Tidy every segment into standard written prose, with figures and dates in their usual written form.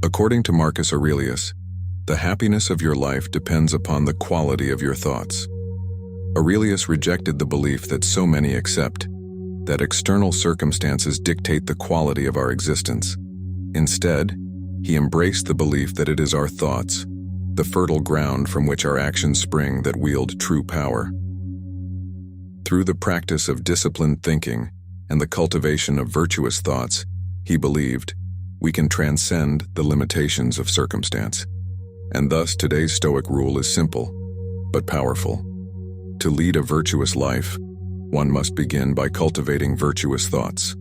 According to Marcus Aurelius, the happiness of your life depends upon the quality of your thoughts. Aurelius rejected the belief that so many accept, that external circumstances dictate the quality of our existence. Instead, he embraced the belief that it is our thoughts, the fertile ground from which our actions spring, that wield true power. Through the practice of disciplined thinking and the cultivation of virtuous thoughts, he believed, we can transcend the limitations of circumstance. And thus today's Stoic rule is simple, but powerful. To lead a virtuous life, one must begin by cultivating virtuous thoughts.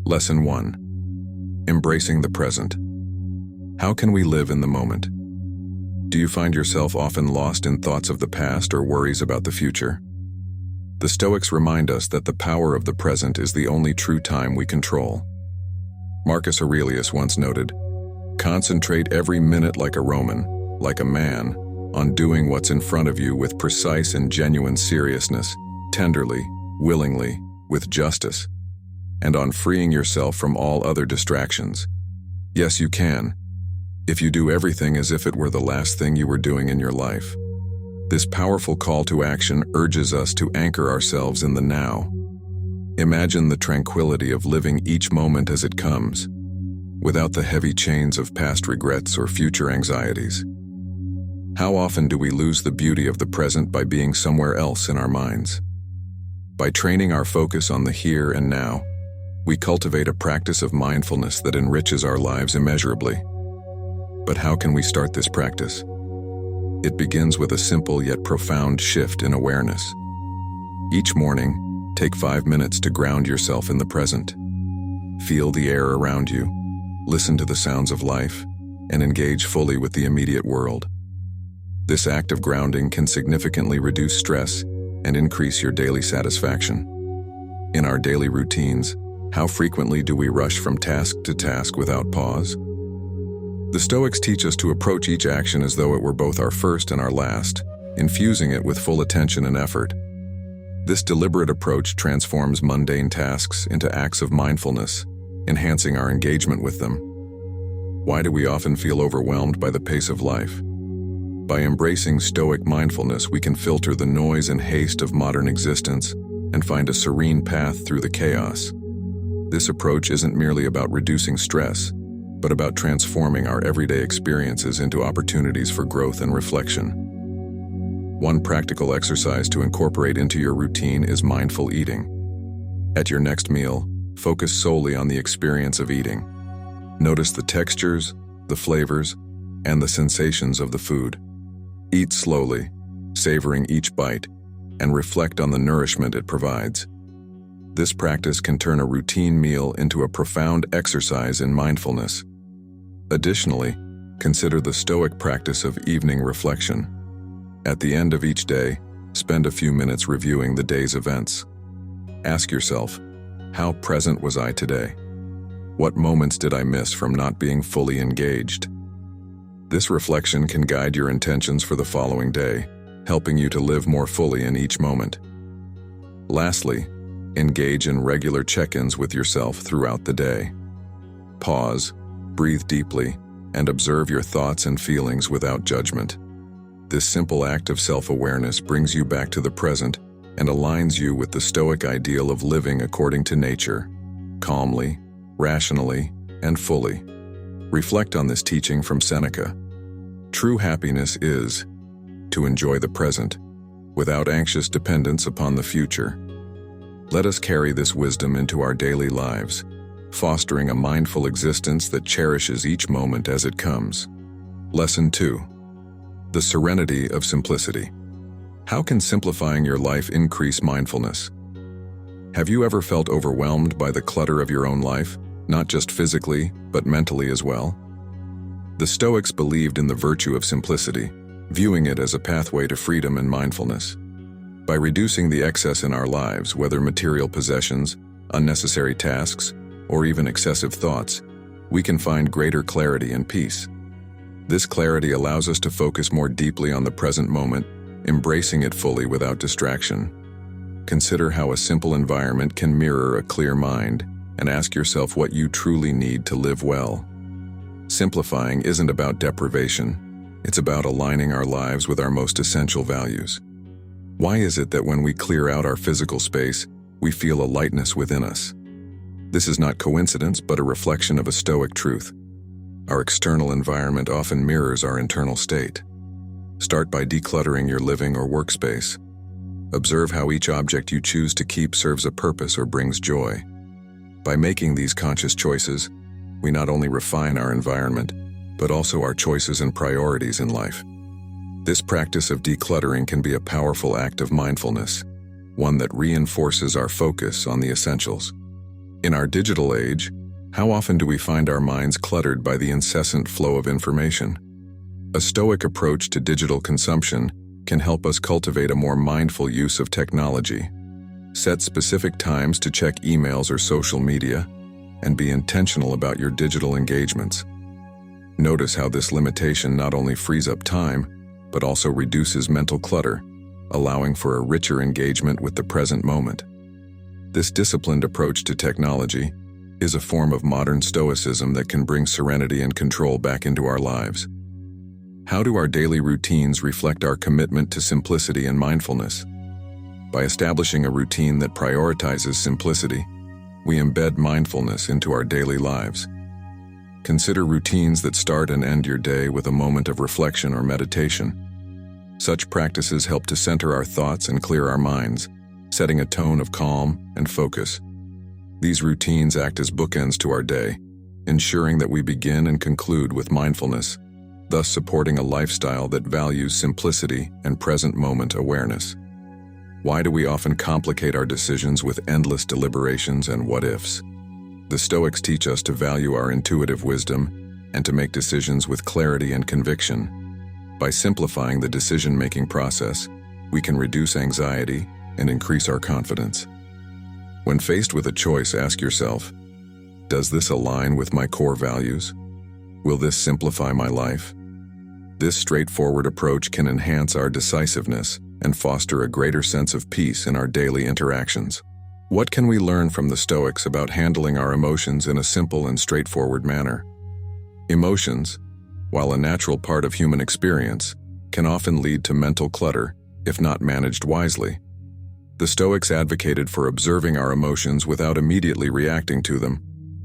Lesson 1. Embracing the present. How can we live in the moment? Do you find yourself often lost in thoughts of the past or worries about the future? The Stoics remind us that the power of the present is the only true time we control. Marcus Aurelius once noted, "Concentrate every minute like a Roman, like a man, on doing what's in front of you with precise and genuine seriousness, tenderly, willingly, with justice, and on freeing yourself from all other distractions. Yes, you can, if you do everything as if it were the last thing you were doing in your life." This powerful call to action urges us to anchor ourselves in the now. Imagine the tranquility of living each moment as it comes, without the heavy chains of past regrets or future anxieties. How often do we lose the beauty of the present by being somewhere else in our minds? By training our focus on the here and now, we cultivate a practice of mindfulness that enriches our lives immeasurably. But how can we start this practice? It begins with a simple yet profound shift in awareness. Each morning, take 5 minutes to ground yourself in the present. Feel the air around you, listen to the sounds of life, and engage fully with the immediate world. This act of grounding can significantly reduce stress and increase your daily satisfaction. In our daily routines, how frequently do we rush from task to task without pause? The Stoics teach us to approach each action as though it were both our first and our last, infusing it with full attention and effort. This deliberate approach transforms mundane tasks into acts of mindfulness, enhancing our engagement with them. Why do we often feel overwhelmed by the pace of life? By embracing Stoic mindfulness, we can filter the noise and haste of modern existence and find a serene path through the chaos. This approach isn't merely about reducing stress, but about transforming our everyday experiences into opportunities for growth and reflection. One practical exercise to incorporate into your routine is mindful eating. At your next meal, focus solely on the experience of eating. Notice the textures, the flavors, and the sensations of the food. Eat slowly, savoring each bite, and reflect on the nourishment it provides. This practice can turn a routine meal into a profound exercise in mindfulness. Additionally, consider the Stoic practice of evening reflection. At the end of each day, spend a few minutes reviewing the day's events. Ask yourself, how present was I today? What moments did I miss from not being fully engaged? This reflection can guide your intentions for the following day, helping you to live more fully in each moment. Lastly, engage in regular check-ins with yourself throughout the day. Pause, breathe deeply, and observe your thoughts and feelings without judgment. This simple act of self-awareness brings you back to the present and aligns you with the Stoic ideal of living according to nature, calmly, rationally, and fully. Reflect on this teaching from Seneca. True happiness is to enjoy the present, without anxious dependence upon the future. Let us carry this wisdom into our daily lives, fostering a mindful existence that cherishes each moment as it comes. Lesson 2. The Serenity of Simplicity. How can simplifying your life increase mindfulness? Have you ever felt overwhelmed by the clutter of your own life, not just physically, but mentally as well? The Stoics believed in the virtue of simplicity, viewing it as a pathway to freedom and mindfulness. By reducing the excess in our lives, whether material possessions, unnecessary tasks, or even excessive thoughts, we can find greater clarity and peace. This clarity allows us to focus more deeply on the present moment, embracing it fully without distraction. Consider how a simple environment can mirror a clear mind, and ask yourself what you truly need to live well. Simplifying isn't about deprivation, it's about aligning our lives with our most essential values. Why is it that when we clear out our physical space, we feel a lightness within us? This is not coincidence, but a reflection of a Stoic truth. Our external environment often mirrors our internal state. Start by decluttering your living or workspace. Observe how each object you choose to keep serves a purpose or brings joy. By making these conscious choices, we not only refine our environment, but also our choices and priorities in life. This practice of decluttering can be a powerful act of mindfulness, one that reinforces our focus on the essentials. In our digital age, how often do we find our minds cluttered by the incessant flow of information? A Stoic approach to digital consumption can help us cultivate a more mindful use of technology. Set specific times to check emails or social media, and be intentional about your digital engagements. Notice how this limitation not only frees up time, but also reduces mental clutter, allowing for a richer engagement with the present moment. This disciplined approach to technology is a form of modern Stoicism that can bring serenity and control back into our lives. How do our daily routines reflect our commitment to simplicity and mindfulness? By establishing a routine that prioritizes simplicity, we embed mindfulness into our daily lives. Consider routines that start and end your day with a moment of reflection or meditation. Such practices help to center our thoughts and clear our minds, setting a tone of calm and focus. These routines act as bookends to our day, ensuring that we begin and conclude with mindfulness, thus supporting a lifestyle that values simplicity and present moment awareness. Why do we often complicate our decisions with endless deliberations and what-ifs? The Stoics teach us to value our intuitive wisdom and to make decisions with clarity and conviction. By simplifying the decision-making process, we can reduce anxiety and increase our confidence. When faced with a choice, ask yourself, does this align with my core values? Will this simplify my life? This straightforward approach can enhance our decisiveness and foster a greater sense of peace in our daily interactions. What can we learn from the Stoics about handling our emotions in a simple and straightforward manner? Emotions, while a natural part of human experience, can often lead to mental clutter if not managed wisely. The Stoics advocated for observing our emotions without immediately reacting to them,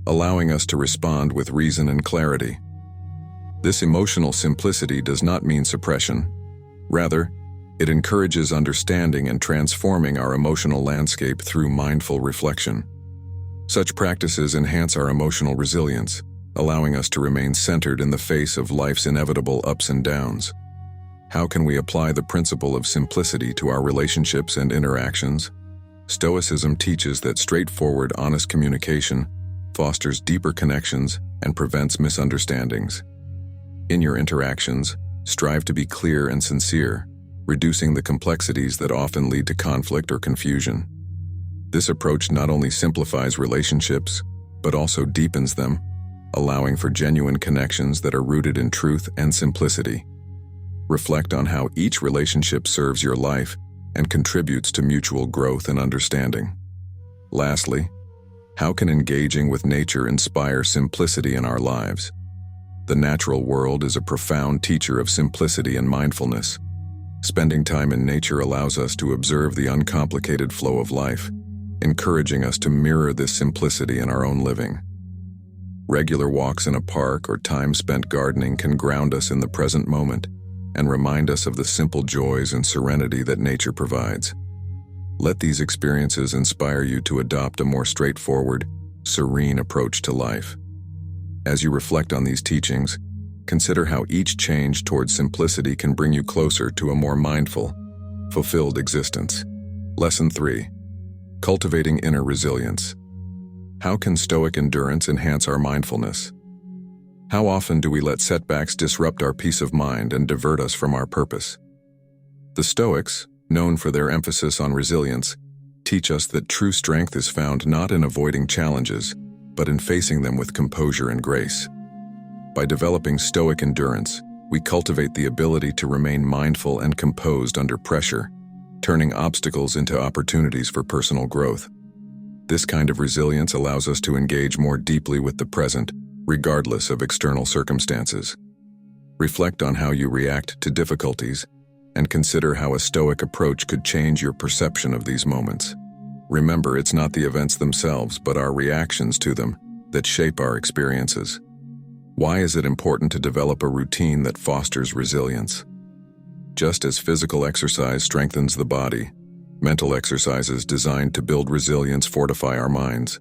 allowing us to respond with reason and clarity. This emotional simplicity does not mean suppression. Rather, it encourages understanding and transforming our emotional landscape through mindful reflection. Such practices enhance our emotional resilience, allowing us to remain centered in the face of life's inevitable ups and downs. How can we apply the principle of simplicity to our relationships and interactions? Stoicism teaches that straightforward, honest communication fosters deeper connections and prevents misunderstandings. In your interactions, strive to be clear and sincere, reducing the complexities that often lead to conflict or confusion. This approach not only simplifies relationships, but also deepens them, allowing for genuine connections that are rooted in truth and simplicity. Reflect on how each relationship serves your life and contributes to mutual growth and understanding. Lastly, how can engaging with nature inspire simplicity in our lives? The natural world is a profound teacher of simplicity and mindfulness. Spending time in nature allows us to observe the uncomplicated flow of life, encouraging us to mirror this simplicity in our own living. Regular walks in a park or time spent gardening can ground us in the present moment and remind us of the simple joys and serenity that nature provides. Let these experiences inspire you to adopt a more straightforward, serene approach to life. As you reflect on these teachings, consider how each change towards simplicity can bring you closer to a more mindful, fulfilled existence. Lesson 3. Cultivating inner resilience. How can Stoic endurance enhance our mindfulness? How often do we let setbacks disrupt our peace of mind and divert us from our purpose? The Stoics, known for their emphasis on resilience, teach us that true strength is found not in avoiding challenges, but in facing them with composure and grace. By developing Stoic endurance, we cultivate the ability to remain mindful and composed under pressure, turning obstacles into opportunities for personal growth. This kind of resilience allows us to engage more deeply with the present, regardless of external circumstances. Reflect on how you react to difficulties and consider how a Stoic approach could change your perception of these moments. Remember, it's not the events themselves, but our reactions to them that shape our experiences. Why is it important to develop a routine that fosters resilience? Just as physical exercise strengthens the body, mental exercises designed to build resilience fortify our minds.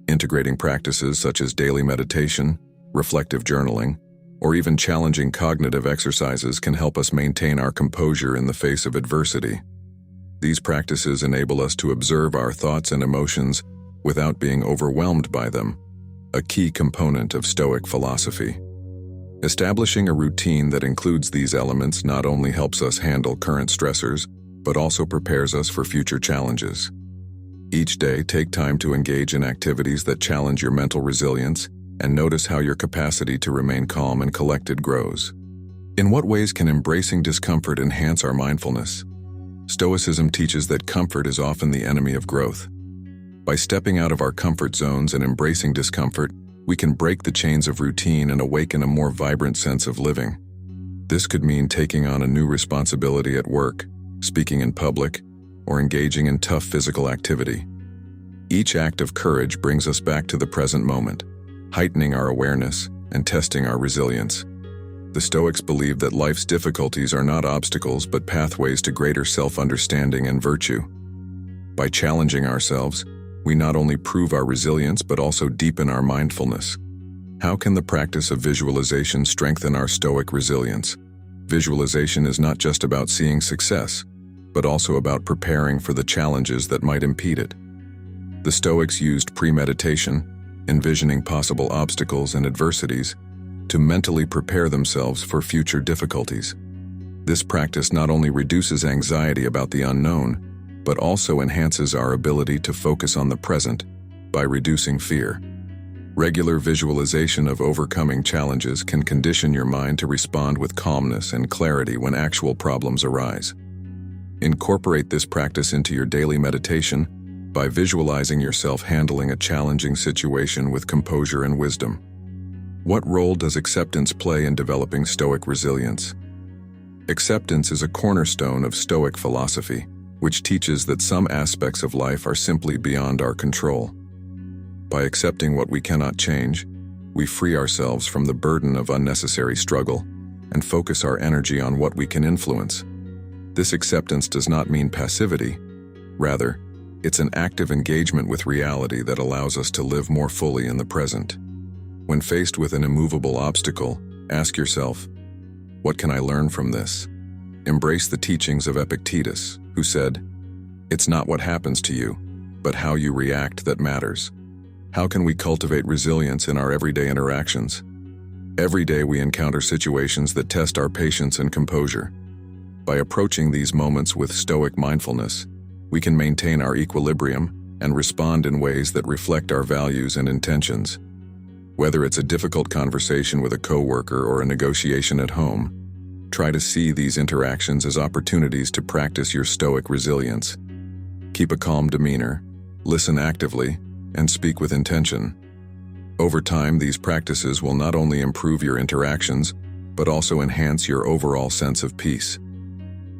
Integrating practices such as daily meditation, reflective journaling, or even challenging cognitive exercises can help us maintain our composure in the face of adversity. These practices enable us to observe our thoughts and emotions without being overwhelmed by them, a key component of Stoic philosophy. Establishing a routine that includes these elements not only helps us handle current stressors, but also prepares us for future challenges. Each day, take time to engage in activities that challenge your mental resilience and notice how your capacity to remain calm and collected grows. In what ways can embracing discomfort enhance our mindfulness? Stoicism teaches that comfort is often the enemy of growth. By stepping out of our comfort zones and embracing discomfort, we can break the chains of routine and awaken a more vibrant sense of living. This could mean taking on a new responsibility at work, speaking in public, or engaging in tough physical activity. Each act of courage brings us back to the present moment, heightening our awareness and testing our resilience. The Stoics believe that life's difficulties are not obstacles but pathways to greater self-understanding and virtue. By challenging ourselves, we not only prove our resilience but also deepen our mindfulness. How can the practice of visualization strengthen our Stoic resilience? Visualization is not just about seeing success, but also about preparing for the challenges that might impede it. The Stoics used premeditation, envisioning possible obstacles and adversities, to mentally prepare themselves for future difficulties. This practice not only reduces anxiety about the unknown, but also enhances our ability to focus on the present by reducing fear. Regular visualization of overcoming challenges can condition your mind to respond with calmness and clarity when actual problems arise. Incorporate this practice into your daily meditation by visualizing yourself handling a challenging situation with composure and wisdom. What role does acceptance play in developing Stoic resilience? Acceptance is a cornerstone of Stoic philosophy, which teaches that some aspects of life are simply beyond our control. By accepting what we cannot change, we free ourselves from the burden of unnecessary struggle and focus our energy on what we can influence. This acceptance does not mean passivity. Rather, it's an active engagement with reality that allows us to live more fully in the present. When faced with an immovable obstacle, ask yourself, what can I learn from this? Embrace the teachings of Epictetus, who said, "It's not what happens to you, but how you react that matters." How can we cultivate resilience in our everyday interactions? Every day we encounter situations that test our patience and composure. By approaching these moments with Stoic mindfulness, we can maintain our equilibrium and respond in ways that reflect our values and intentions. Whether it's a difficult conversation with a coworker or a negotiation at home, try to see these interactions as opportunities to practice your Stoic resilience. Keep a calm demeanor, listen actively, and speak with intention. Over time, these practices will not only improve your interactions, but also enhance your overall sense of peace.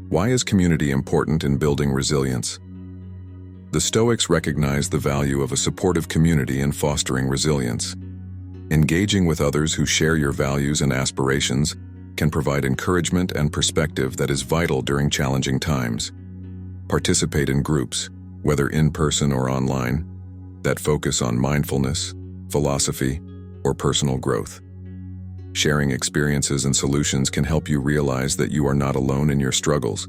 Why is community important in building resilience? The Stoics recognize the value of a supportive community in fostering resilience. Engaging with others who share your values and aspirations can provide encouragement and perspective that is vital during challenging times. Participate in groups, whether in person or online, that focus on mindfulness, philosophy, or personal growth. Sharing experiences and solutions can help you realize that you are not alone in your struggles,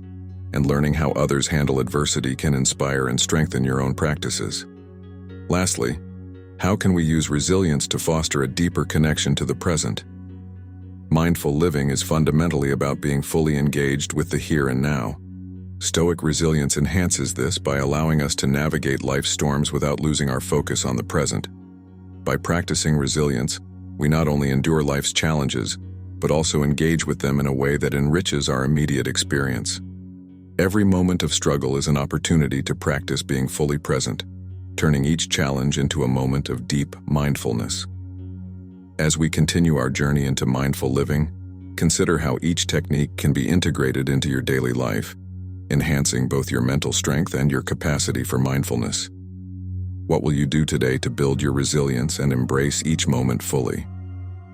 and learning how others handle adversity can inspire and strengthen your own practices. Lastly, how can we use resilience to foster a deeper connection to the present? Mindful living is fundamentally about being fully engaged with the here and now. Stoic resilience enhances this by allowing us to navigate life's storms without losing our focus on the present. By practicing resilience, we not only endure life's challenges, but also engage with them in a way that enriches our immediate experience. Every moment of struggle is an opportunity to practice being fully present, turning each challenge into a moment of deep mindfulness. As we continue our journey into mindful living, consider how each technique can be integrated into your daily life, enhancing both your mental strength and your capacity for mindfulness. What will you do today to build your resilience and embrace each moment fully?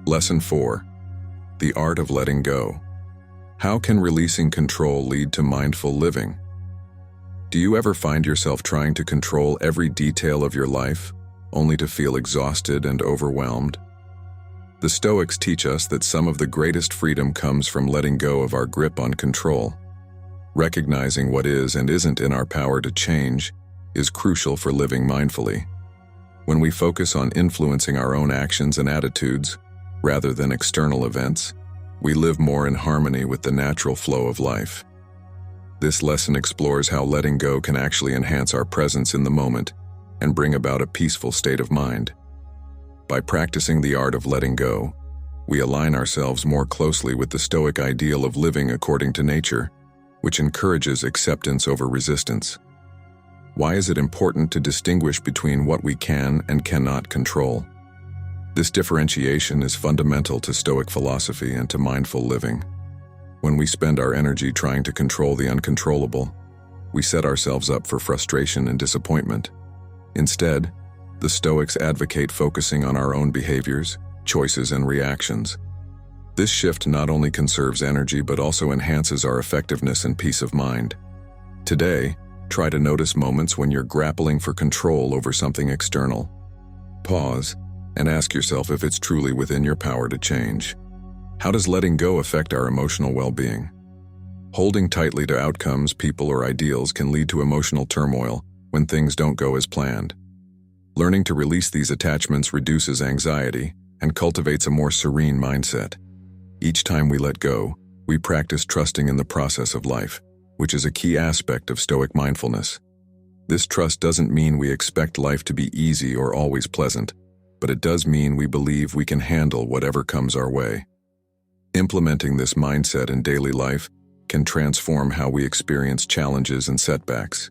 Lesson 4. The Art of Letting Go. How can releasing control lead to mindful living? Do you ever find yourself trying to control every detail of your life, only to feel exhausted and overwhelmed? The Stoics teach us that some of the greatest freedom comes from letting go of our grip on control. Recognizing what is and isn't in our power to change is crucial for living mindfully. When we focus on influencing our own actions and attitudes, rather than external events, we live more in harmony with the natural flow of life. This lesson explores how letting go can actually enhance our presence in the moment and bring about a peaceful state of mind. By practicing the art of letting go, we align ourselves more closely with the Stoic ideal of living according to nature, which encourages acceptance over resistance. Why is it important to distinguish between what we can and cannot control? This differentiation is fundamental to Stoic philosophy and to mindful living. When we spend our energy trying to control the uncontrollable, we set ourselves up for frustration and disappointment. Instead, the Stoics advocate focusing on our own behaviors, choices, and reactions. This shift not only conserves energy but also enhances our effectiveness and peace of mind. Today, try to notice moments when you're grappling for control over something external. Pause and ask yourself if it's truly within your power to change. How does letting go affect our emotional well-being? Holding tightly to outcomes, people, or ideals can lead to emotional turmoil when things don't go as planned. Learning to release these attachments reduces anxiety and cultivates a more serene mindset. Each time we let go, we practice trusting in the process of life, which is a key aspect of Stoic mindfulness. This trust doesn't mean we expect life to be easy or always pleasant, but it does mean we believe we can handle whatever comes our way. Implementing this mindset in daily life can transform how we experience challenges and setbacks.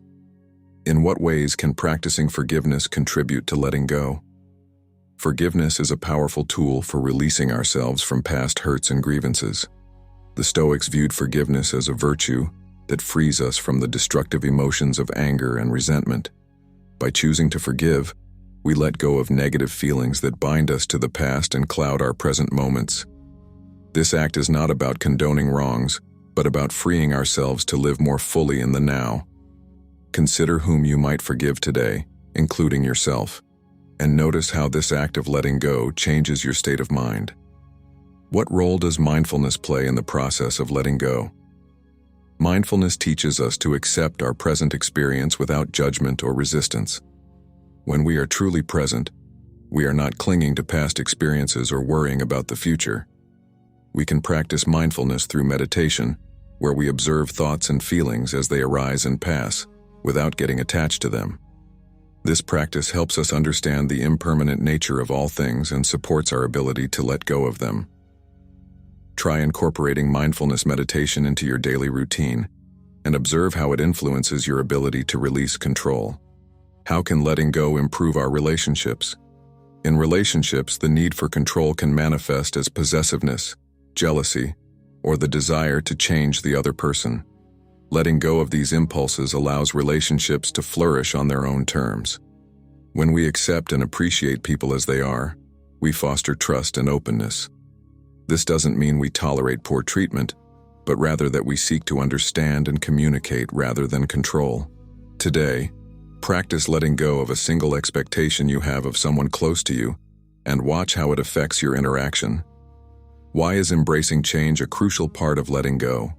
In what ways can practicing forgiveness contribute to letting go? Forgiveness is a powerful tool for releasing ourselves from past hurts and grievances. The Stoics viewed forgiveness as a virtue that frees us from the destructive emotions of anger and resentment. By choosing to forgive, we let go of negative feelings that bind us to the past and cloud our present moments. This act is not about condoning wrongs, but about freeing ourselves to live more fully in the now. Consider whom you might forgive today, including yourself, and notice how this act of letting go changes your state of mind. What role does mindfulness play in the process of letting go? Mindfulness teaches us to accept our present experience without judgment or resistance. When we are truly present, we are not clinging to past experiences or worrying about the future. We can practice mindfulness through meditation, where we observe thoughts and feelings as they arise and pass, without getting attached to them. This practice helps us understand the impermanent nature of all things and supports our ability to let go of them. Try incorporating mindfulness meditation into your daily routine and observe how it influences your ability to release control. How can letting go improve our relationships? In relationships, the need for control can manifest as possessiveness, jealousy, or the desire to change the other person. Letting go of these impulses allows relationships to flourish on their own terms. When we accept and appreciate people as they are, we foster trust and openness. This doesn't mean we tolerate poor treatment, but rather that we seek to understand and communicate rather than control. Today, practice letting go of a single expectation you have of someone close to you and watch how it affects your interaction. Why is embracing change a crucial part of letting go?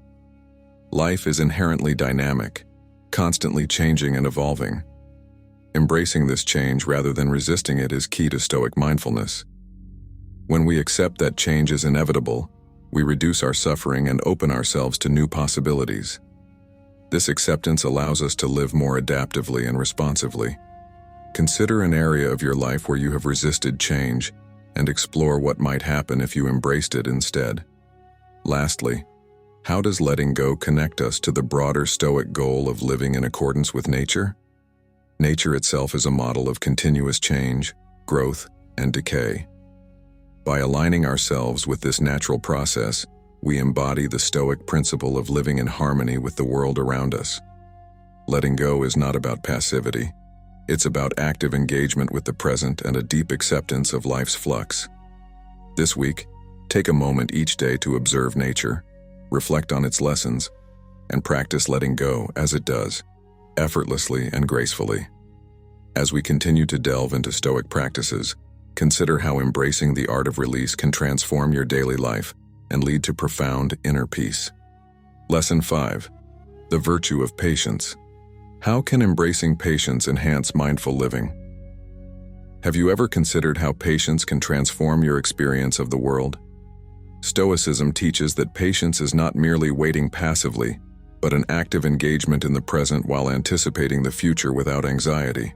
Life is inherently dynamic, constantly changing and evolving. Embracing this change rather than resisting it is key to Stoic mindfulness. When we accept that change is inevitable, we reduce our suffering and open ourselves to new possibilities. This acceptance allows us to live more adaptively and responsively. Consider an area of your life where you have resisted change and explore what might happen if you embraced it instead. Lastly, how does letting go connect us to the broader Stoic goal of living in accordance with nature? Nature itself is a model of continuous change, growth, and decay. By aligning ourselves with this natural process, we embody the Stoic principle of living in harmony with the world around us. Letting go is not about passivity. It's about active engagement with the present and a deep acceptance of life's flux. This week, take a moment each day to observe nature, reflect on its lessons, and practice letting go as it does, effortlessly and gracefully. As we continue to delve into Stoic practices, consider how embracing the art of release can transform your daily life and lead to profound inner peace. Lesson 5. The virtue of patience. How can embracing patience enhance mindful living? Have you ever considered how patience can transform your experience of the world? Stoicism teaches that patience is not merely waiting passively, but an active engagement in the present while anticipating the future without anxiety.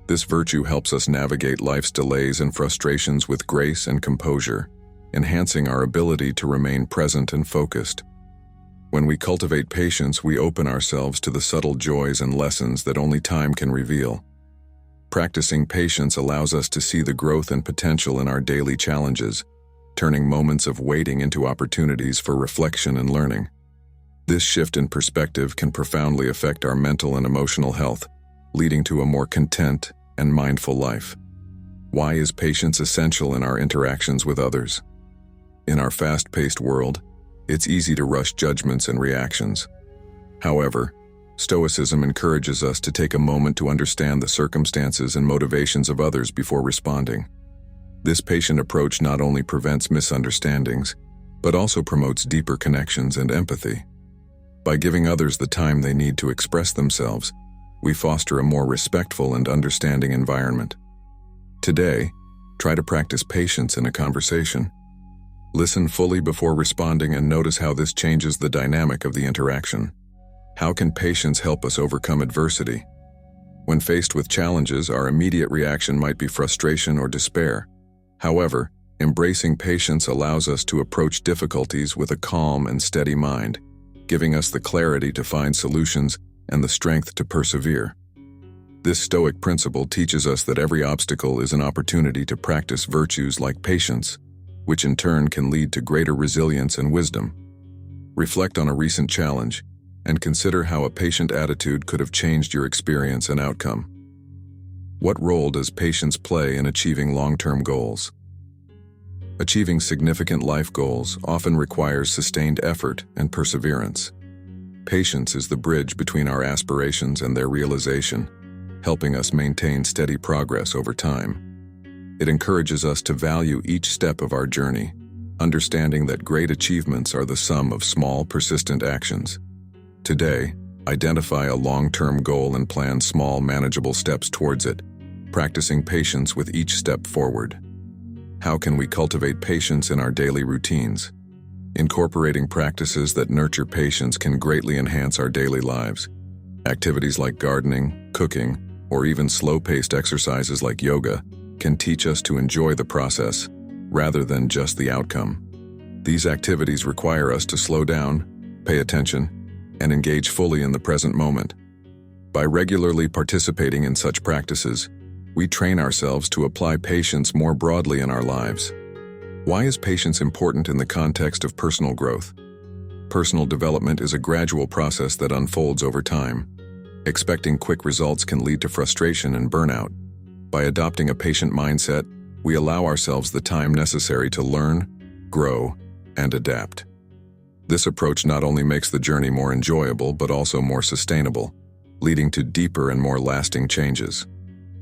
This virtue helps us navigate life's delays and frustrations with grace and composure, enhancing our ability to remain present and focused. When we cultivate patience, we open ourselves to the subtle joys and lessons that only time can reveal. Practicing patience allows us to see the growth and potential in our daily challenges, turning moments of waiting into opportunities for reflection and learning. This shift in perspective can profoundly affect our mental and emotional health, leading to a more content and mindful life. Why is patience essential in our interactions with others? In our fast-paced world, it's easy to rush judgments and reactions. However, Stoicism encourages us to take a moment to understand the circumstances and motivations of others before responding. This patient approach not only prevents misunderstandings, but also promotes deeper connections and empathy. By giving others the time they need to express themselves, we foster a more respectful and understanding environment. Today, try to practice patience in a conversation. Listen fully before responding and notice how this changes the dynamic of the interaction. How can patience help us overcome adversity? When faced with challenges, our immediate reaction might be frustration or despair. However, embracing patience allows us to approach difficulties with a calm and steady mind, giving us the clarity to find solutions and the strength to persevere. This Stoic principle teaches us that every obstacle is an opportunity to practice virtues like patience, which in turn can lead to greater resilience and wisdom. Reflect on a recent challenge and consider how a patient attitude could have changed your experience and outcome. What role does patience play in achieving long-term goals? Achieving significant life goals often requires sustained effort and perseverance. Patience is the bridge between our aspirations and their realization, helping us maintain steady progress over time. It encourages us to value each step of our journey, understanding that great achievements are the sum of small, persistent actions. Today, identify a long-term goal and plan small, manageable steps towards it, practicing patience with each step forward. How can we cultivate patience in our daily routines? Incorporating practices that nurture patience can greatly enhance our daily lives. Activities like gardening, cooking, or even slow-paced exercises like yoga can teach us to enjoy the process rather than just the outcome. These activities require us to slow down, pay attention, and engage fully in the present moment. By regularly participating in such practices, we train ourselves to apply patience more broadly in our lives. Why is patience important in the context of personal growth? Personal development is a gradual process that unfolds over time. Expecting quick results can lead to frustration and burnout. By adopting a patient mindset, we allow ourselves the time necessary to learn, grow, and adapt. This approach not only makes the journey more enjoyable but also more sustainable, leading to deeper and more lasting changes.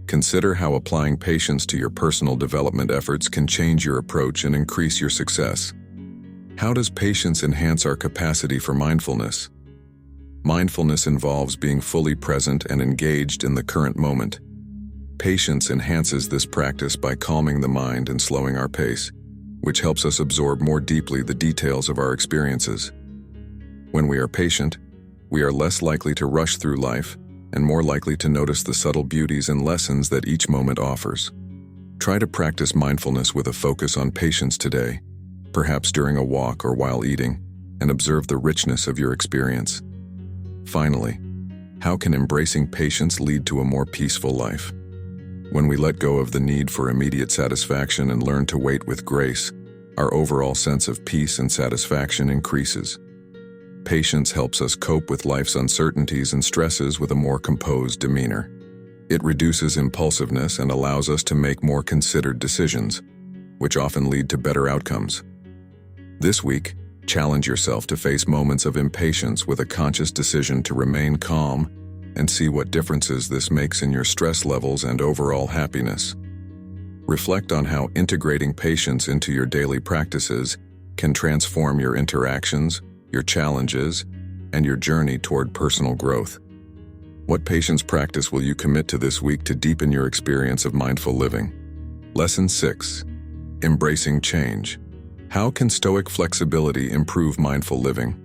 Consider how applying patience to your personal development efforts can change your approach and increase your success. How does patience enhance our capacity for mindfulness? Mindfulness involves being fully present and engaged in the current moment. Patience enhances this practice by calming the mind and slowing our pace, which helps us absorb more deeply the details of our experiences. When we are patient, we are less likely to rush through life and more likely to notice the subtle beauties and lessons that each moment offers. Try to practice mindfulness with a focus on patience today, perhaps during a walk or while eating, and observe the richness of your experience. Finally, how can embracing patience lead to a more peaceful life? When we let go of the need for immediate satisfaction and learn to wait with grace, our overall sense of peace and satisfaction increases. Patience helps us cope with life's uncertainties and stresses with a more composed demeanor. It reduces impulsiveness and allows us to make more considered decisions, which often lead to better outcomes. This week, challenge yourself to face moments of impatience with a conscious decision to remain calm and see what differences this makes in your stress levels and overall happiness. Reflect on how integrating patience into your daily practices can transform your interactions, your challenges, and your journey toward personal growth. What patience practice will you commit to this week to deepen your experience of mindful living? Lesson 6. Embracing change. How can Stoic flexibility improve mindful living?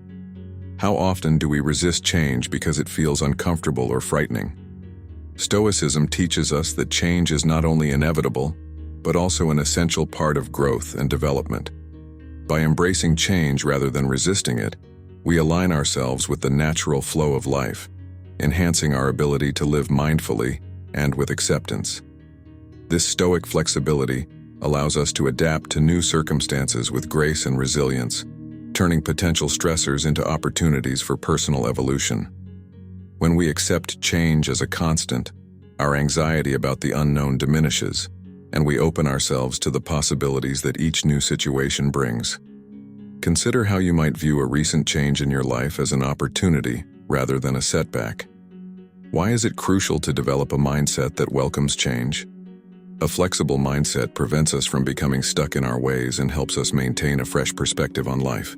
How often do we resist change because it feels uncomfortable or frightening? Stoicism teaches us that change is not only inevitable, but also an essential part of growth and development. By embracing change rather than resisting it, we align ourselves with the natural flow of life, enhancing our ability to live mindfully and with acceptance. This Stoic flexibility allows us to adapt to new circumstances with grace and resilience, turning potential stressors into opportunities for personal evolution. When we accept change as a constant, our anxiety about the unknown diminishes, and we open ourselves to the possibilities that each new situation brings. Consider how you might view a recent change in your life as an opportunity rather than a setback. Why is it crucial to develop a mindset that welcomes change? A flexible mindset prevents us from becoming stuck in our ways and helps us maintain a fresh perspective on life.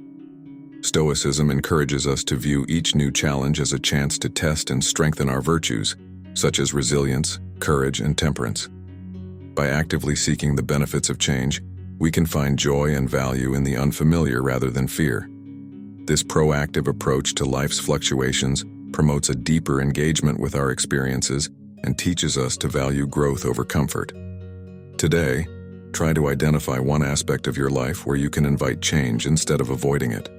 Stoicism encourages us to view each new challenge as a chance to test and strengthen our virtues, such as resilience, courage, and temperance. By actively seeking the benefits of change, we can find joy and value in the unfamiliar rather than fear. This proactive approach to life's fluctuations promotes a deeper engagement with our experiences and teaches us to value growth over comfort. Today, try to identify one aspect of your life where you can invite change instead of avoiding it.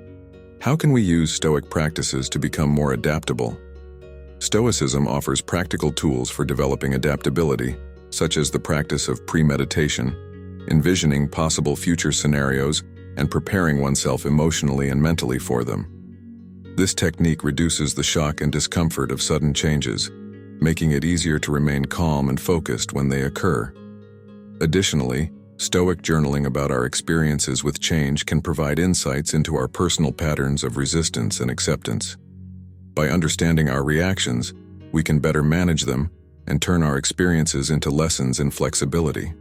How can we use Stoic practices to become more adaptable? Stoicism offers practical tools for developing adaptability, such as the practice of premeditation, envisioning possible future scenarios, and preparing oneself emotionally and mentally for them. This technique reduces the shock and discomfort of sudden changes, making it easier to remain calm and focused when they occur. Additionally, Stoic journaling about our experiences with change can provide insights into our personal patterns of resistance and acceptance. By understanding our reactions, we can better manage them and turn our experiences into lessons in flexibility.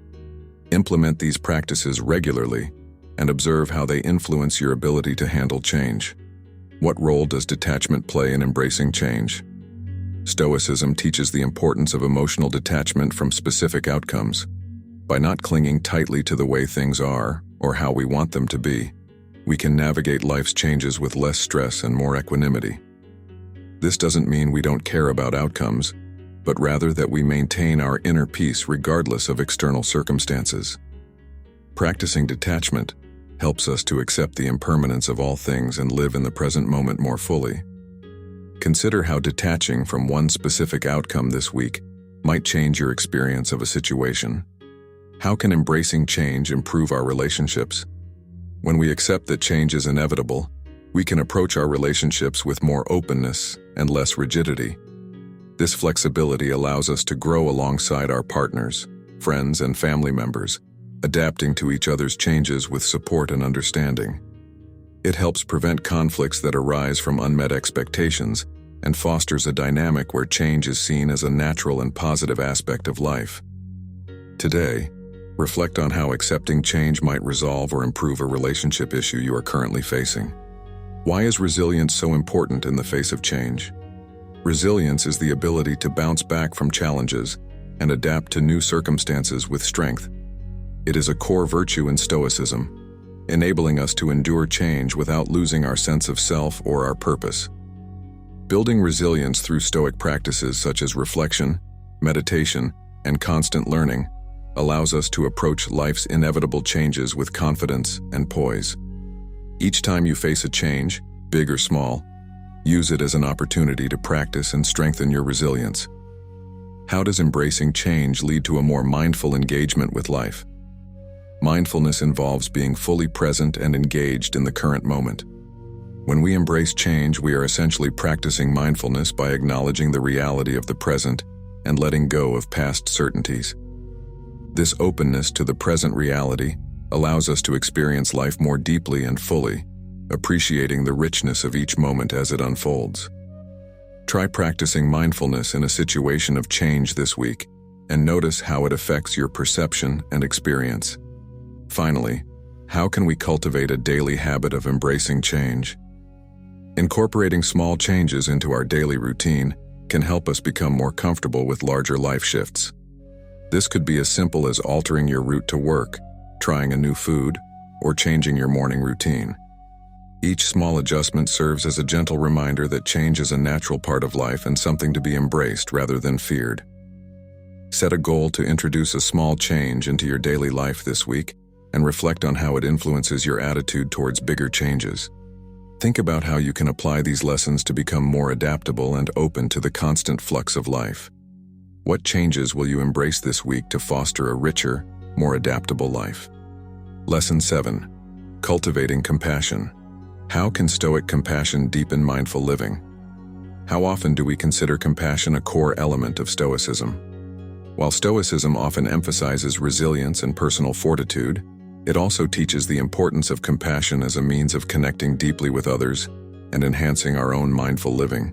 Implement these practices regularly and observe how they influence your ability to handle change. What role does detachment play in embracing change? Stoicism teaches the importance of emotional detachment from specific outcomes. By not clinging tightly to the way things are or how we want them to be, we can navigate life's changes with less stress and more equanimity. This doesn't mean we don't care about outcomes, but rather that we maintain our inner peace regardless of external circumstances. Practicing detachment helps us to accept the impermanence of all things and live in the present moment more fully. Consider how detaching from one specific outcome this week might change your experience of a situation. How can embracing change improve our relationships? When we accept that change is inevitable, we can approach our relationships with more openness and less rigidity. This flexibility allows us to grow alongside our partners, friends, and family members, adapting to each other's changes with support and understanding. It helps prevent conflicts that arise from unmet expectations and fosters a dynamic where change is seen as a natural and positive aspect of life. Today, reflect on how accepting change might resolve or improve a relationship issue you are currently facing. Why is resilience so important in the face of change? Resilience is the ability to bounce back from challenges and adapt to new circumstances with strength. It is a core virtue in Stoicism, enabling us to endure change without losing our sense of self or our purpose. Building resilience through Stoic practices such as reflection, meditation, and constant learning allows us to approach life's inevitable changes with confidence and poise. Each time you face a change, big or small, use it as an opportunity to practice and strengthen your resilience. How does embracing change lead to a more mindful engagement with life? Mindfulness involves being fully present and engaged in the current moment. When we embrace change, we are essentially practicing mindfulness by acknowledging the reality of the present and letting go of past certainties. This openness to the present reality allows us to experience life more deeply and fully, appreciating the richness of each moment as it unfolds. Try practicing mindfulness in a situation of change this week and notice how it affects your perception and experience. Finally, how can we cultivate a daily habit of embracing change? Incorporating small changes into our daily routine can help us become more comfortable with larger life shifts. This could be as simple as altering your route to work, trying a new food, or changing your morning routine. Each small adjustment serves as a gentle reminder that change is a natural part of life and something to be embraced rather than feared. Set a goal to introduce a small change into your daily life this week and reflect on how it influences your attitude towards bigger changes. Think about how you can apply these lessons to become more adaptable and open to the constant flux of life. What changes will you embrace this week to foster a richer, more adaptable life? Lesson 7. Cultivating Compassion. How can Stoic compassion deepen mindful living? How often do we consider compassion a core element of Stoicism? While Stoicism often emphasizes resilience and personal fortitude, it also teaches the importance of compassion as a means of connecting deeply with others and enhancing our own mindful living.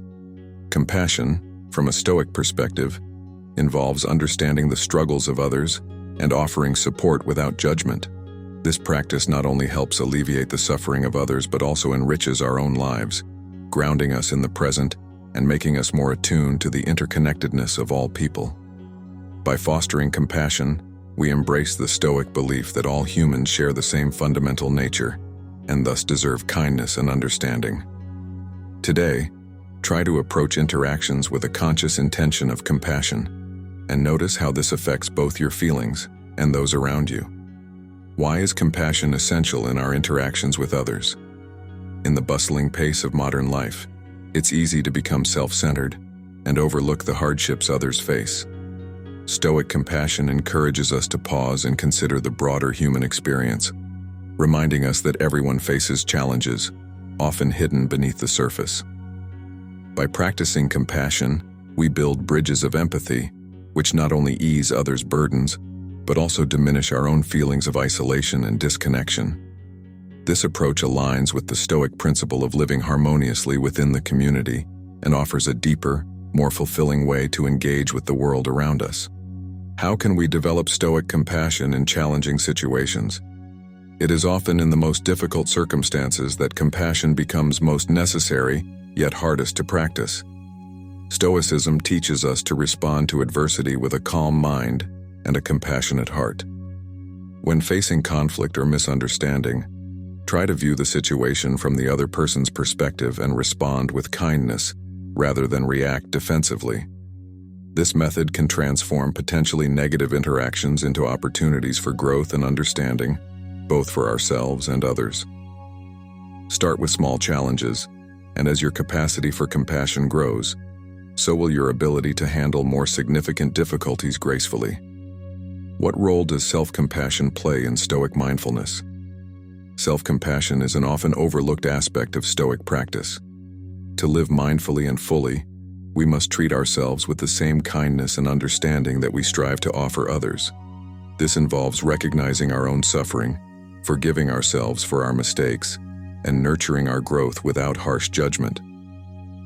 Compassion, from a Stoic perspective, involves understanding the struggles of others and offering support without judgment. This practice not only helps alleviate the suffering of others but also enriches our own lives, grounding us in the present and making us more attuned to the interconnectedness of all people. By fostering compassion, we embrace the Stoic belief that all humans share the same fundamental nature and thus deserve kindness and understanding. Today, try to approach interactions with a conscious intention of compassion and notice how this affects both your feelings and those around you. Why is compassion essential in our interactions with others? In the bustling pace of modern life, it's easy to become self-centered and overlook the hardships others face. Stoic compassion encourages us to pause and consider the broader human experience, reminding us that everyone faces challenges, often hidden beneath the surface. By practicing compassion, we build bridges of empathy, which not only ease others' burdens, but also diminish our own feelings of isolation and disconnection. This approach aligns with the Stoic principle of living harmoniously within the community and offers a deeper, more fulfilling way to engage with the world around us. How can we develop Stoic compassion in challenging situations? It is often in the most difficult circumstances that compassion becomes most necessary, yet hardest to practice. Stoicism teaches us to respond to adversity with a calm mind and a compassionate heart. When facing conflict or misunderstanding, try to view the situation from the other person's perspective and respond with kindness rather than react defensively. This method can transform potentially negative interactions into opportunities for growth and understanding, both for ourselves and others. Start with small challenges, and as your capacity for compassion grows, so will your ability to handle more significant difficulties gracefully. What role does self-compassion play in Stoic mindfulness? Self-compassion is an often overlooked aspect of Stoic practice. To live mindfully and fully, we must treat ourselves with the same kindness and understanding that we strive to offer others. This involves recognizing our own suffering, forgiving ourselves for our mistakes, and nurturing our growth without harsh judgment.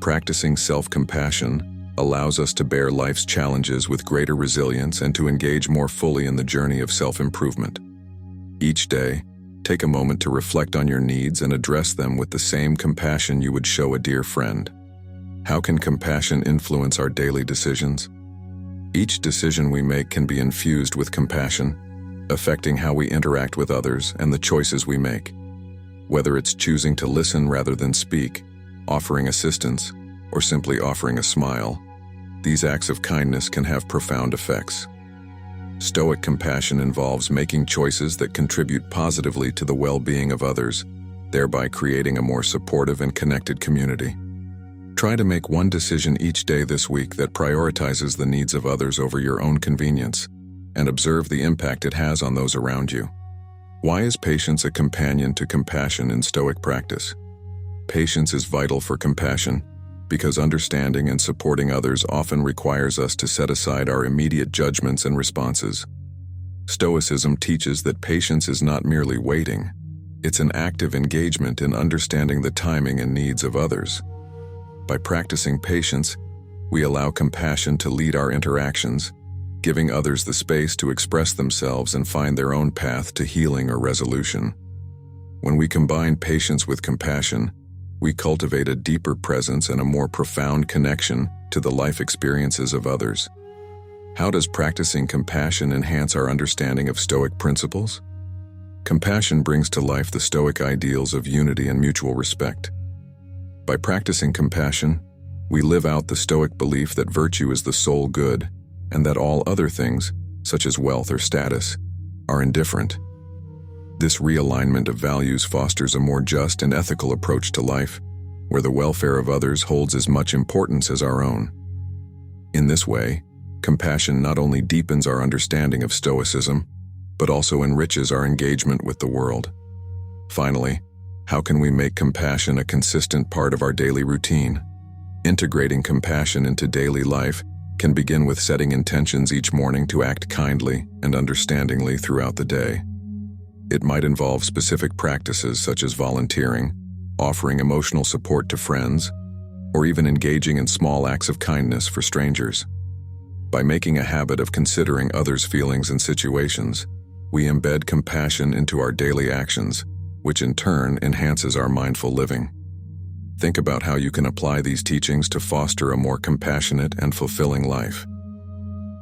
Practicing self-compassion allows us to bear life's challenges with greater resilience and to engage more fully in the journey of self-improvement. Each day, take a moment to reflect on your needs and address them with the same compassion you would show a dear friend. How can compassion influence our daily decisions? Each decision we make can be infused with compassion, affecting how we interact with others and the choices we make. Whether it's choosing to listen rather than speak, offering assistance, or simply offering a smile, these acts of kindness can have profound effects. Stoic compassion involves making choices that contribute positively to the well-being of others, thereby creating a more supportive and connected community. Try to make one decision each day this week that prioritizes the needs of others over your own convenience, and observe the impact it has on those around you. Why is patience a companion to compassion in Stoic practice? Patience is vital for compassion because understanding and supporting others often requires us to set aside our immediate judgments and responses. Stoicism teaches that patience is not merely waiting, it's an active engagement in understanding the timing and needs of others. By practicing patience, we allow compassion to lead our interactions, giving others the space to express themselves and find their own path to healing or resolution. When we combine patience with compassion, we cultivate a deeper presence and a more profound connection to the life experiences of others. How does practicing compassion enhance our understanding of Stoic principles? Compassion brings to life the Stoic ideals of unity and mutual respect. By practicing compassion, we live out the Stoic belief that virtue is the sole good, and that all other things, such as wealth or status, are indifferent. This realignment of values fosters a more just and ethical approach to life, where the welfare of others holds as much importance as our own. In this way, compassion not only deepens our understanding of Stoicism, but also enriches our engagement with the world. Finally, how can we make compassion a consistent part of our daily routine? Integrating compassion into daily life can begin with setting intentions each morning to act kindly and understandingly throughout the day. It might involve specific practices such as volunteering, offering emotional support to friends, or even engaging in small acts of kindness for strangers. By making a habit of considering others' feelings and situations, we embed compassion into our daily actions, which in turn enhances our mindful living. Think about how you can apply these teachings to foster a more compassionate and fulfilling life.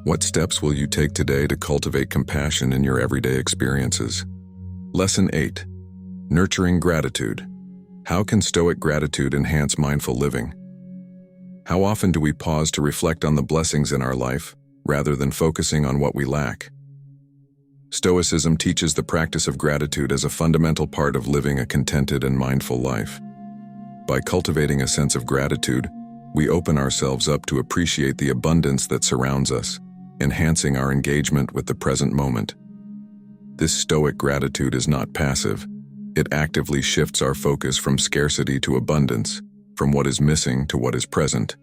What steps will you take today to cultivate compassion in your everyday experiences? Lesson 8. Nurturing gratitude. How can Stoic gratitude enhance mindful living? How often do we pause to reflect on the blessings in our life, rather than focusing on what we lack? Stoicism teaches the practice of gratitude as a fundamental part of living a contented and mindful life. By cultivating a sense of gratitude, we open ourselves up to appreciate the abundance that surrounds us, enhancing our engagement with the present moment. This Stoic gratitude is not passive. It actively shifts our focus from scarcity to abundance, from what is missing to what is present.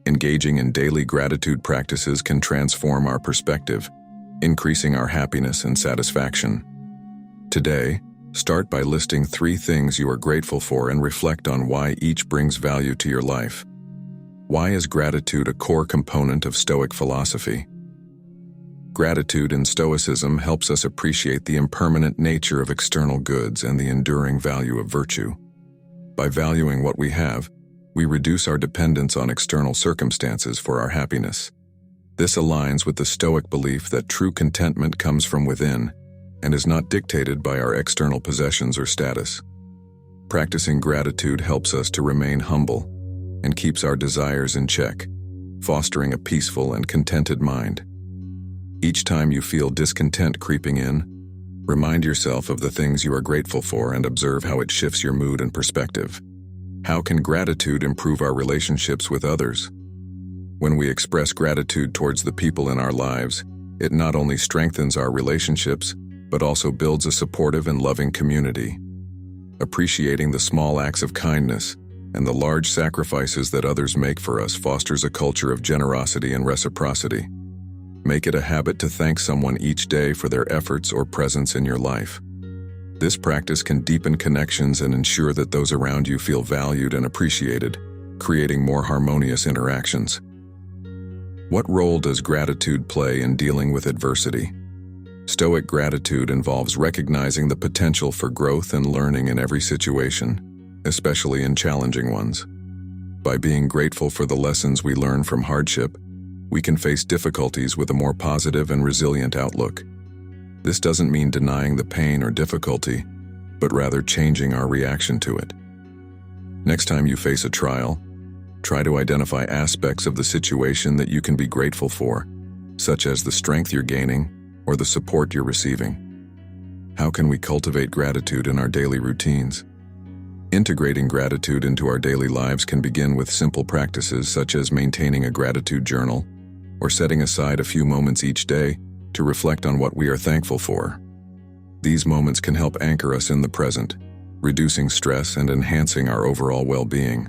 Engaging in daily gratitude practices can transform our perspective, increasing our happiness and satisfaction. Today, start by listing 3 things you are grateful for and reflect on why each brings value to your life. Why is gratitude a core component of Stoic philosophy? Gratitude in Stoicism helps us appreciate the impermanent nature of external goods and the enduring value of virtue. By valuing what we have, we reduce our dependence on external circumstances for our happiness. This aligns with the Stoic belief that true contentment comes from within and is not dictated by our external possessions or status. Practicing gratitude helps us to remain humble and keeps our desires in check, fostering a peaceful and contented mind. Each time you feel discontent creeping in, remind yourself of the things you are grateful for and observe how it shifts your mood and perspective. How can gratitude improve our relationships with others? When we express gratitude towards the people in our lives, it not only strengthens our relationships, but also builds a supportive and loving community. Appreciating the small acts of kindness and the large sacrifices that others make for us fosters a culture of generosity and reciprocity. Make it a habit to thank someone each day for their efforts or presence in your life. This practice can deepen connections and ensure that those around you feel valued and appreciated, creating more harmonious interactions. What role does gratitude play in dealing with adversity? Stoic gratitude involves recognizing the potential for growth and learning in every situation, especially in challenging ones. By being grateful for the lessons we learn from hardship, we can face difficulties with a more positive and resilient outlook. This doesn't mean denying the pain or difficulty, but rather changing our reaction to it. Next time you face a trial, try to identify aspects of the situation that you can be grateful for, such as the strength you're gaining or the support you're receiving. How can we cultivate gratitude in our daily routines? Integrating gratitude into our daily lives can begin with simple practices such as maintaining a gratitude journal or setting aside a few moments each day to reflect on what we are thankful for. These moments can help anchor us in the present, reducing stress and enhancing our overall well-being.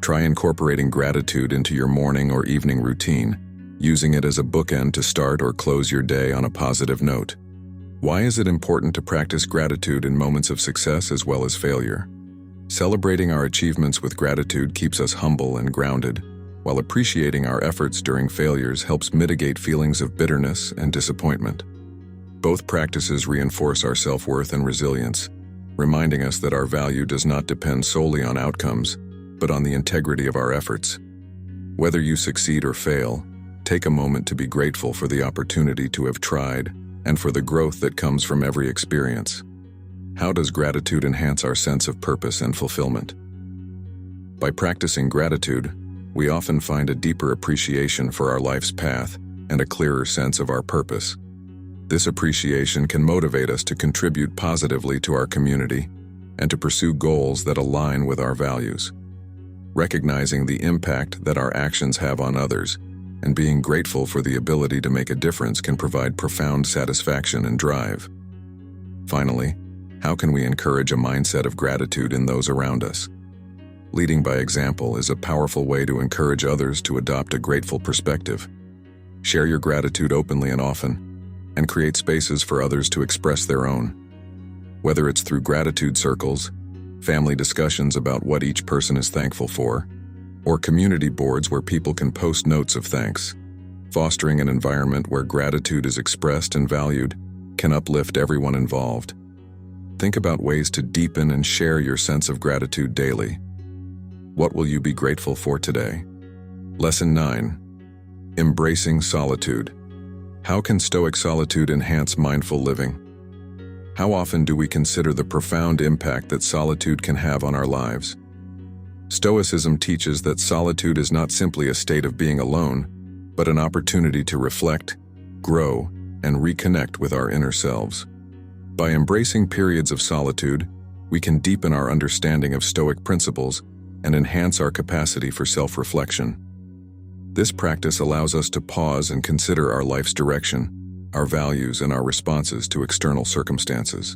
Try incorporating gratitude into your morning or evening routine, using it as a bookend to start or close your day on a positive note. Why is it important to practice gratitude in moments of success as well as failure? Celebrating our achievements with gratitude keeps us humble and grounded, while appreciating our efforts during failures helps mitigate feelings of bitterness and disappointment. Both practices reinforce our self-worth and resilience, reminding us that our value does not depend solely on outcomes, but on the integrity of our efforts. Whether you succeed or fail, take a moment to be grateful for the opportunity to have tried and for the growth that comes from every experience. How does gratitude enhance our sense of purpose and fulfillment? By practicing gratitude, we often find a deeper appreciation for our life's path and a clearer sense of our purpose. This appreciation can motivate us to contribute positively to our community and to pursue goals that align with our values. Recognizing the impact that our actions have on others and being grateful for the ability to make a difference can provide profound satisfaction and drive. Finally, how can we encourage a mindset of gratitude in those around us? Leading by example is a powerful way to encourage others to adopt a grateful perspective. Share your gratitude openly and often, and create spaces for others to express their own. Whether it's through gratitude circles, family discussions about what each person is thankful for, or community boards where people can post notes of thanks, fostering an environment where gratitude is expressed and valued can uplift everyone involved. Think about ways to deepen and share your sense of gratitude daily. What will you be grateful for today? Lesson 9. Embracing solitude. How can Stoic solitude enhance mindful living? How often do we consider the profound impact that solitude can have on our lives? Stoicism teaches that solitude is not simply a state of being alone, but an opportunity to reflect, grow, and reconnect with our inner selves. By embracing periods of solitude, we can deepen our understanding of Stoic principles and enhance our capacity for self-reflection. This practice allows us to pause and consider our life's direction, our values, and our responses to external circumstances.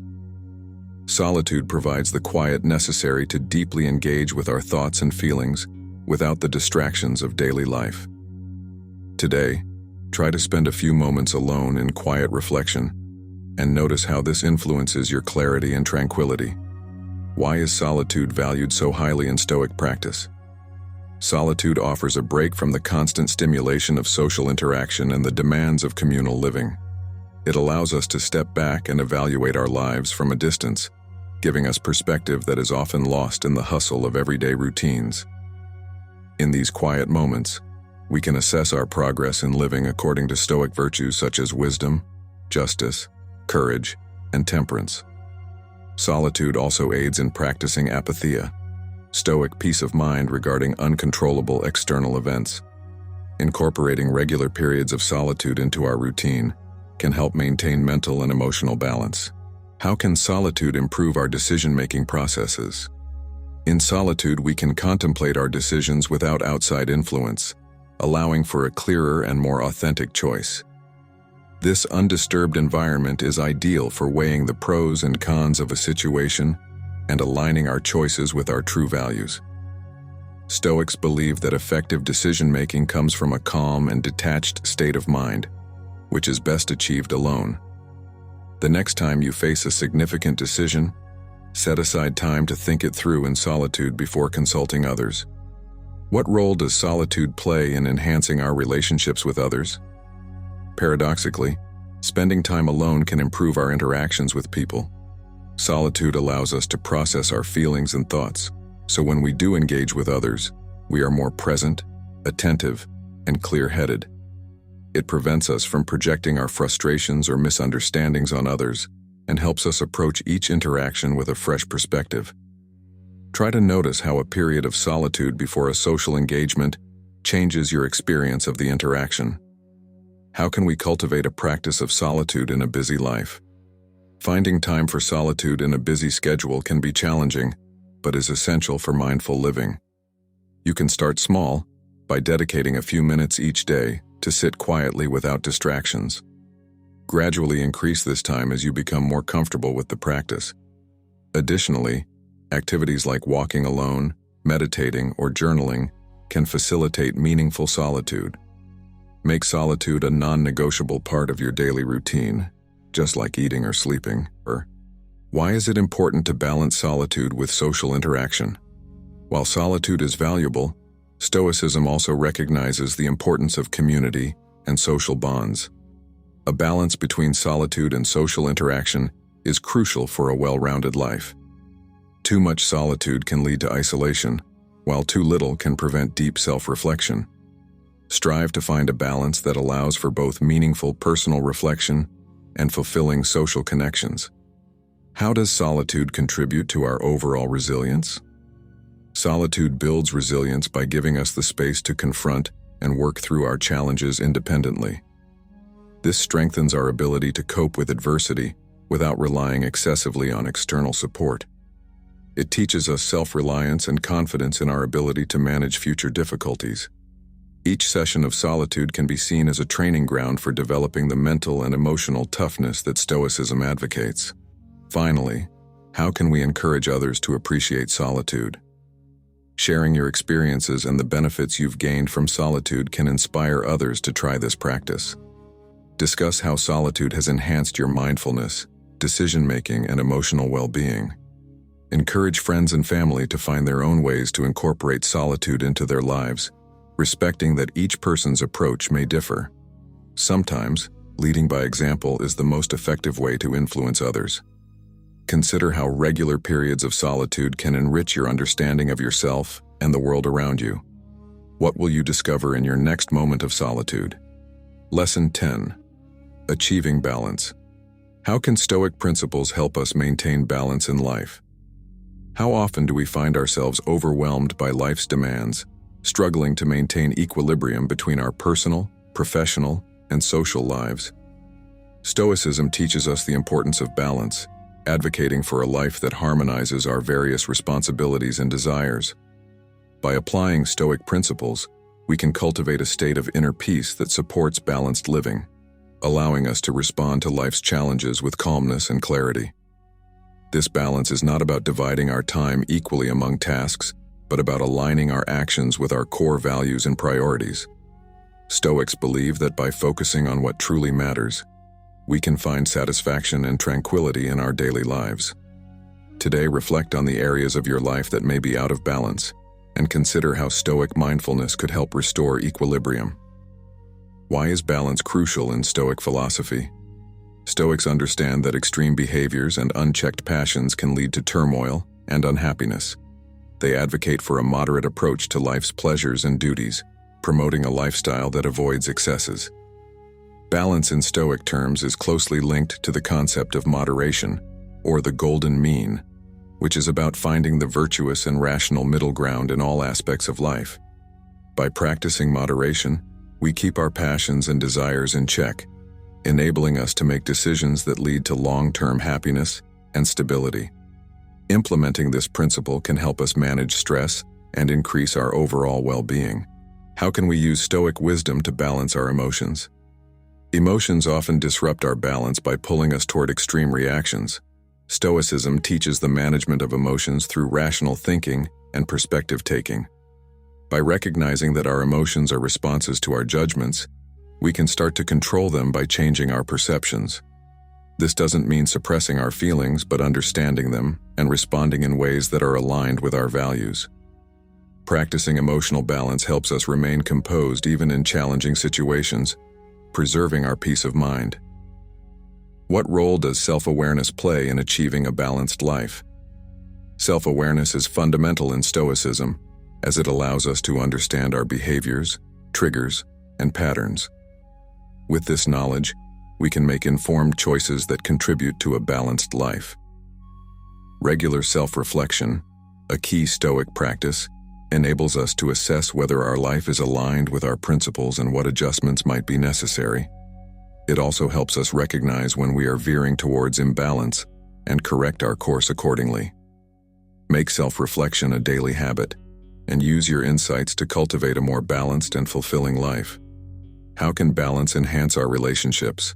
Solitude provides the quiet necessary to deeply engage with our thoughts and feelings without the distractions of daily life. Today, try to spend a few moments alone in quiet reflection and notice how this influences your clarity and tranquility. Why is solitude valued so highly in Stoic practice? Solitude offers a break from the constant stimulation of social interaction and the demands of communal living. It allows us to step back and evaluate our lives from a distance, giving us perspective that is often lost in the hustle of everyday routines. In these quiet moments, we can assess our progress in living according to Stoic virtues such as wisdom, justice, courage, and temperance. Solitude also aids in practicing apatheia, Stoic peace of mind regarding uncontrollable external events. Incorporating regular periods of solitude into our routine can help maintain mental and emotional balance. How can solitude improve our decision-making processes? In solitude, we can contemplate our decisions without outside influence, allowing for a clearer and more authentic choice. This undisturbed environment is ideal for weighing the pros and cons of a situation and aligning our choices with our true values. Stoics believe that effective decision-making comes from a calm and detached state of mind, which is best achieved alone. The next time you face a significant decision, set aside time to think it through in solitude before consulting others. What role does solitude play in enhancing our relationships with others? Paradoxically, spending time alone can improve our interactions with people. Solitude allows us to process our feelings and thoughts, so when we do engage with others, we are more present, attentive, and clear-headed. It prevents us from projecting our frustrations or misunderstandings on others and helps us approach each interaction with a fresh perspective. Try to notice how a period of solitude before a social engagement changes your experience of the interaction. How can we cultivate a practice of solitude in a busy life? Finding time for solitude in a busy schedule can be challenging, but is essential for mindful living. You can start small by dedicating a few minutes each day to sit quietly without distractions. Gradually increase this time as you become more comfortable with the practice. Additionally, activities like walking alone, meditating, or journaling can facilitate meaningful solitude. Make solitude a non-negotiable part of your daily routine, just like eating or sleeping. Why is it important to balance solitude with social interaction? While solitude is valuable, Stoicism also recognizes the importance of community and social bonds. A balance between solitude and social interaction is crucial for a well-rounded life. Too much solitude can lead to isolation, while too little can prevent deep self-reflection. Strive to find a balance that allows for both meaningful personal reflection and fulfilling social connections. How does solitude contribute to our overall resilience? Solitude builds resilience by giving us the space to confront and work through our challenges independently. This strengthens our ability to cope with adversity without relying excessively on external support. It teaches us self-reliance and confidence in our ability to manage future difficulties. Each session of solitude can be seen as a training ground for developing the mental and emotional toughness that Stoicism advocates. Finally, how can we encourage others to appreciate solitude? Sharing your experiences and the benefits you've gained from solitude can inspire others to try this practice. Discuss how solitude has enhanced your mindfulness, decision-making, and emotional well-being. Encourage friends and family to find their own ways to incorporate solitude into their lives, respecting that each person's approach may differ. Sometimes, leading by example is the most effective way to influence others. Consider how regular periods of solitude can enrich your understanding of yourself and the world around you. What will you discover in your next moment of solitude? Lesson 10. Achieving balance. How can Stoic principles help us maintain balance in life? How often do we find ourselves overwhelmed by life's demands, struggling to maintain equilibrium between our personal, professional, and social lives? Stoicism teaches us the importance of balance, advocating for a life that harmonizes our various responsibilities and desires. By applying Stoic principles, we can cultivate a state of inner peace that supports balanced living, allowing us to respond to life's challenges with calmness and clarity. This balance is not about dividing our time equally among tasks, but about aligning our actions with our core values and priorities. Stoics believe that by focusing on what truly matters, we can find satisfaction and tranquility in our daily lives. Today, reflect on the areas of your life that may be out of balance, and consider how Stoic mindfulness could help restore equilibrium. Why is balance crucial in Stoic philosophy? Stoics understand that extreme behaviors and unchecked passions can lead to turmoil and unhappiness. They advocate for a moderate approach to life's pleasures and duties, promoting a lifestyle that avoids excesses. Balance in Stoic terms is closely linked to the concept of moderation, or the golden mean, which is about finding the virtuous and rational middle ground in all aspects of life. By practicing moderation, we keep our passions and desires in check, enabling us to make decisions that lead to long-term happiness and stability. Implementing this principle can help us manage stress and increase our overall well-being. How can we use Stoic wisdom to balance our emotions? Emotions often disrupt our balance by pulling us toward extreme reactions. Stoicism teaches the management of emotions through rational thinking and perspective-taking. By recognizing that our emotions are responses to our judgments, we can start to control them by changing our perceptions. This doesn't mean suppressing our feelings, but understanding them and responding in ways that are aligned with our values. Practicing emotional balance helps us remain composed even in challenging situations, preserving our peace of mind. What role does self-awareness play in achieving a balanced life? Self-awareness is fundamental in Stoicism, as it allows us to understand our behaviors, triggers, and patterns. With this knowledge, we can make informed choices that contribute to a balanced life. Regular self-reflection, a key Stoic practice, enables us to assess whether our life is aligned with our principles and what adjustments might be necessary. It also helps us recognize when we are veering towards imbalance and correct our course accordingly. Make self-reflection a daily habit, and use your insights to cultivate a more balanced and fulfilling life. How can balance enhance our relationships?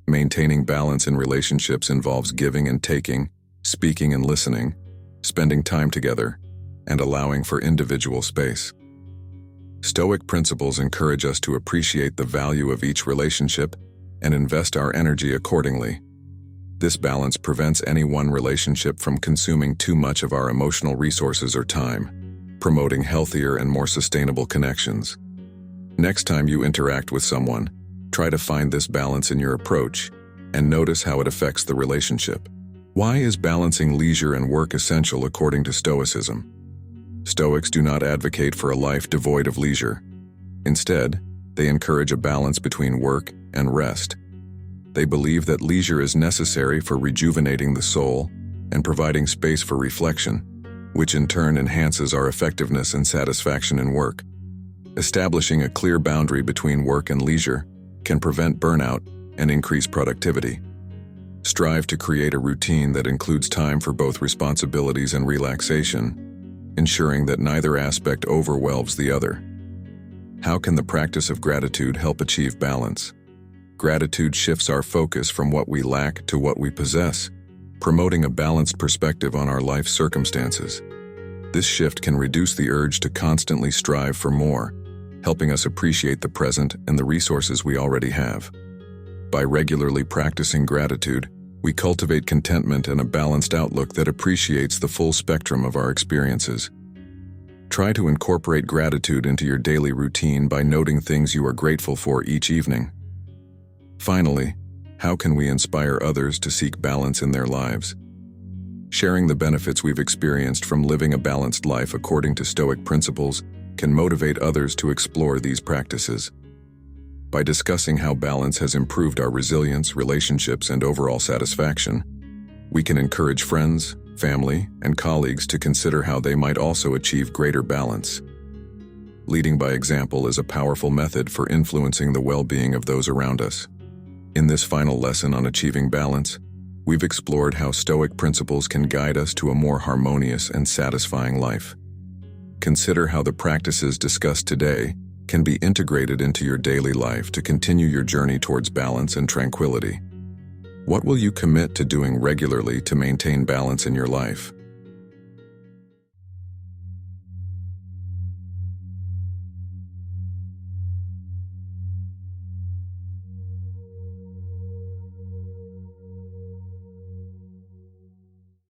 Maintaining balance in relationships involves giving and taking, speaking and listening, spending time together, and allowing for individual space. Stoic principles encourage us to appreciate the value of each relationship and invest our energy accordingly. This balance prevents any one relationship from consuming too much of our emotional resources or time, promoting healthier and more sustainable connections. Next time you interact with someone, try to find this balance in your approach and notice how it affects the relationship. Why is balancing leisure and work essential according to Stoicism? Stoics do not advocate for a life devoid of leisure. Instead, they encourage a balance between work and rest. They believe that leisure is necessary for rejuvenating the soul and providing space for reflection, which in turn enhances our effectiveness and satisfaction in work. Establishing a clear boundary between work and leisure can prevent burnout and increase productivity. Strive to create a routine that includes time for both responsibilities and relaxation, ensuring that neither aspect overwhelms the other. How can the practice of gratitude help achieve balance? Gratitude shifts our focus from what we lack to what we possess, promoting a balanced perspective on our life circumstances. This shift can reduce the urge to constantly strive for more, helping us appreciate the present and the resources we already have. By regularly practicing gratitude, we cultivate contentment and a balanced outlook that appreciates the full spectrum of our experiences. Try to incorporate gratitude into your daily routine by noting things you are grateful for each evening. Finally, how can we inspire others to seek balance in their lives? Sharing the benefits we've experienced from living a balanced life according to Stoic principles can motivate others to explore these practices. By discussing how balance has improved our resilience, relationships, and overall satisfaction, we can encourage friends, family, and colleagues to consider how they might also achieve greater balance. Leading by example is a powerful method for influencing the well-being of those around us. In this final lesson on achieving balance, we've explored how Stoic principles can guide us to a more harmonious and satisfying life. Consider how the practices discussed today can be integrated into your daily life to continue your journey towards balance and tranquility. What will you commit to doing regularly to maintain balance in your life?